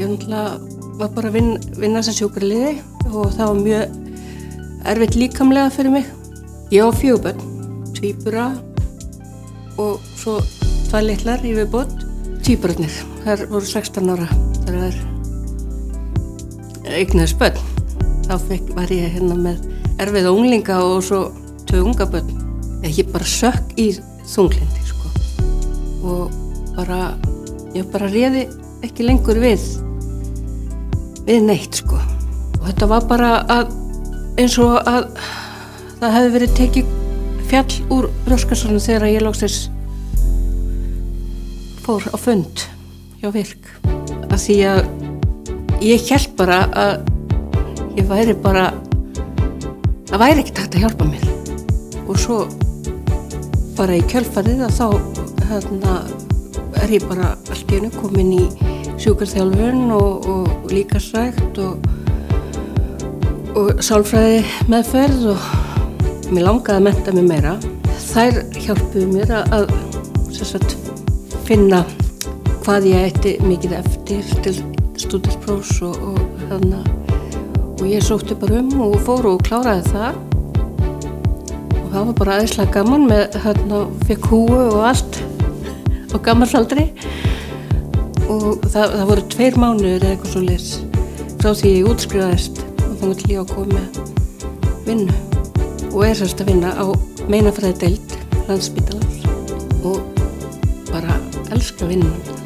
Ég náttúrulega var bara að vinna sem sjúkraliði og það var mjög erfitt líkamlega fyrir mig. Ég á 4 börn, tvíbura og svo 2 litlar í viðbót. Tvíburarnir, þær voru 16 ára þegar þær eignuðust börn. Þá var ég hérna með erfiða unglinga og svo 2 unga börn. Ég bara sökk í þunglyndi, sko. Og ég bara réði ekki lengur við neitt, sko. Og þetta var bara eins og að það hefði verið tekið fjall úr brjóstkassanum þegar ég loksins fór á fund hjá Virk. Af því að ég hélt bara að ég væri bara, það væri ekkert hægt að hjálpa mér. Og svo bara í kjölfarið að þá ég bara allt í einu komin í sjúkraþjálfun og líkamsrækt og sálfræði meðferð og mér langaði að mennta mig meira. Þær hjálpuðu mér að finna hvað ég ætti mikið eftir til stúdentsprófs og ég sótti bara og fór og kláraði það. Og það var bara æðislega gaman með fekk húfu og allt á gammalsaldri. Og það voru 2 mánuðir eða eitthvað svoleiðis frá því ég útskrifaðist og þangað til ég að koma með vinnu. Og að vinna á meinafræðideild Landspítalans og bara elska vinnuna.